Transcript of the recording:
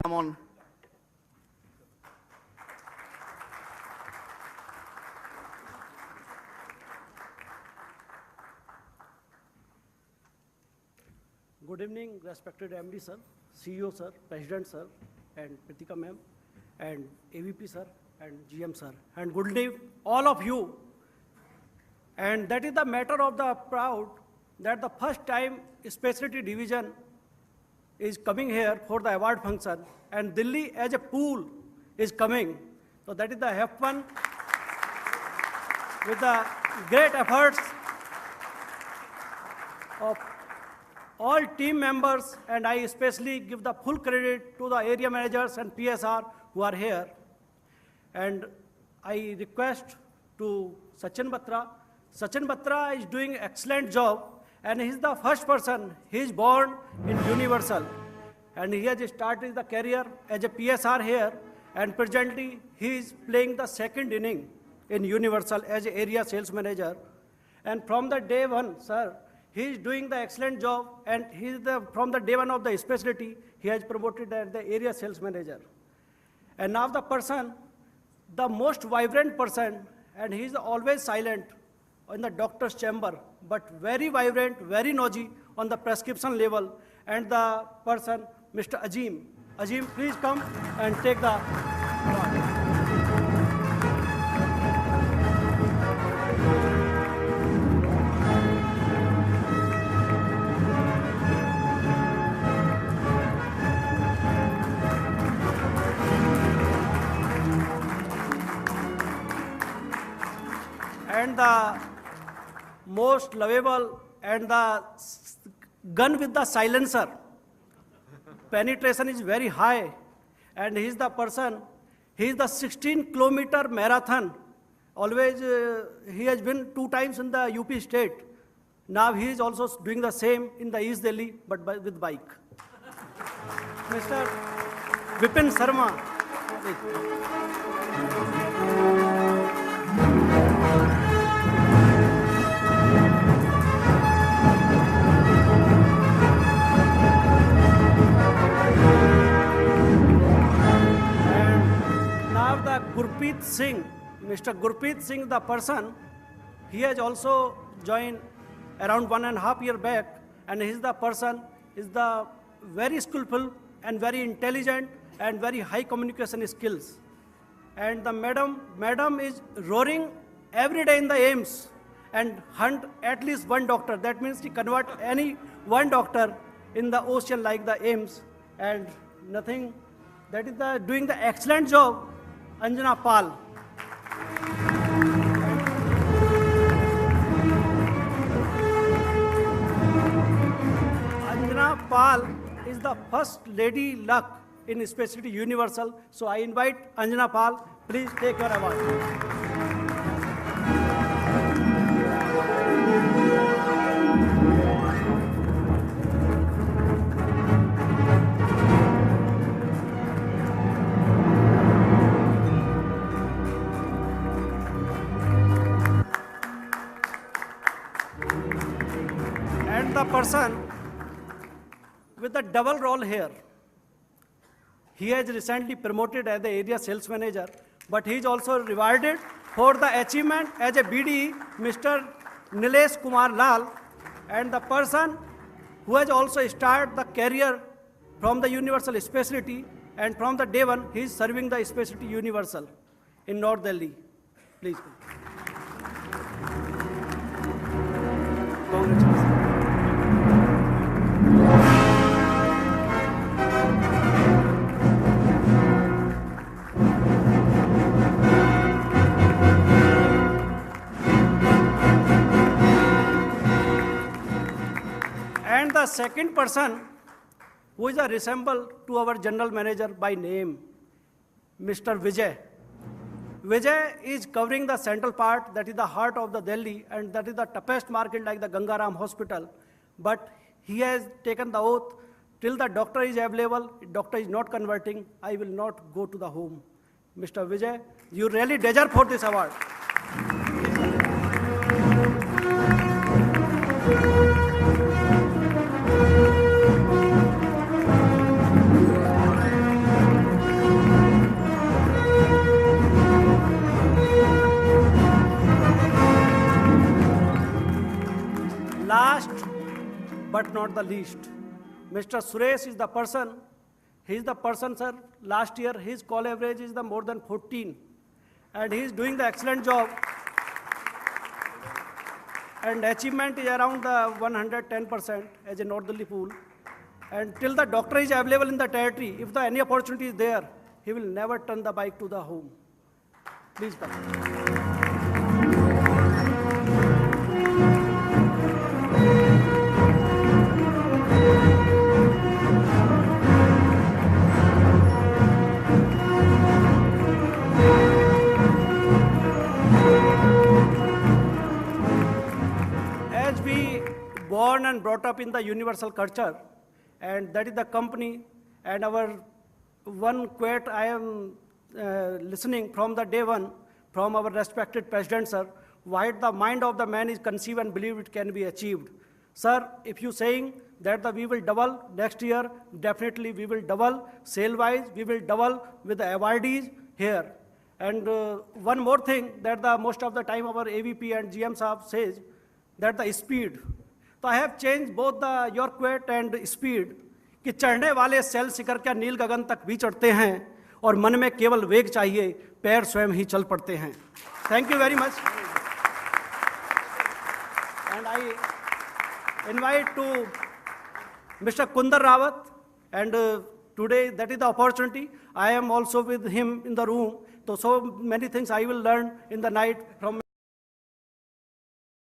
Come on. Good evening, respected MD sir, CEO sir, President sir, and Pritika ma'am, and AVP sir, and GM sir, and good evening all of you. And that is the matter of the proud that the first time specialty division is coming here for the award function, and Delhi as a pool is coming. So that is the F1 with the great efforts of all team members, and I especially give the full credit to the area managers and PSR who are here. And I request to Sachin Batra. Sachin Batra is doing excellent job, and he is the first person. He is born in Universal, and he has started the career as a PSR here, and presently he is playing the second inning in Universal as an area sales manager. And from the day one, sir, he is doing the excellent job, and from the day one of the specialty, he has promoted as the area sales manager. And now the person, the most vibrant person, and he is always silent in the doctor's chamber, but very vibrant, very noisy on the prescription level. And the person, Mr. Azim. Azim, please come and take the award. And the most lovable and the gun with the silencer. Penetration is very high, and he is the person, he is the 16-kilometer marathon. Always, he has been 2 times in the UP state. Now he is also doing the same in the East Delhi, but with bike. Mr. Vipin Sharma. Gurpreet Singh, Mr. Gurpreet Singh, the person, he has also joined around 1.5 years back, and he is the person, is the very skillful and very intelligent and very high communication skills. And the madam is roaring every day in the AIMS and hunt at least one doctor. That means to convert any one doctor in the ocean like the AIMS, and nothing. That is doing the excellent job. Anjana Pal. Anjana Pal is the first lady luck in Specialty Universal. So I invite Anjana Pal, please take your award. The person with the double role here, he has recently promoted as the area sales manager, but he is also rewarded for the achievement as a BDE, Mr. Nilesh Kumar Lal, and the person who has also started the career from the Universal Specialty, and from the day one, he is serving the Specialty Universal in North Delhi. Please. Congratulations. And the second person, who is a resemble to our general manager by name, Mr. Vijay. Vijay is covering the central part, that is the heart of the Delhi, and that is the toughest market like the Gangaram Hospital. But he has taken the oath, till the doctor is available, doctor is not converting, I will not go to the home. Mr. Vijay, you really deserve for this award. but not the least. Mr. Suresh is the person, he is the person, sir, last year his call average is the more than 14, and he is doing the excellent job. And achievement is around the 110% as a northerly pool. And till the doctor is available in the territory, if any opportunity is there, he will never turn the bike to the home. Please, Baba. As we born and brought up in the universal culture, and that is the company, and our one quote I am listening from the day one, from our respected president, sir, why the mind of the man is conceived and believe it can be achieved. Sir, if you saying that we will double next year, definitely we will double. Sale-wise, we will double with the awardees here. And one more thing that most of the time our AVP and GM Saab says, that the speed. So I have changed both your quote and speed, कि चढ़ने वाले cell शिखर क्या नील गगन तक भी चढ़ते हैं और मन में केवल वेग चाहिए, पैर स्वयं ही चल पड़ते हैं. Thank you very much. And I invite to Mr. Kundar Rawat, and today that is the opportunity. I am also with him in the room. So many things I will learn in the night from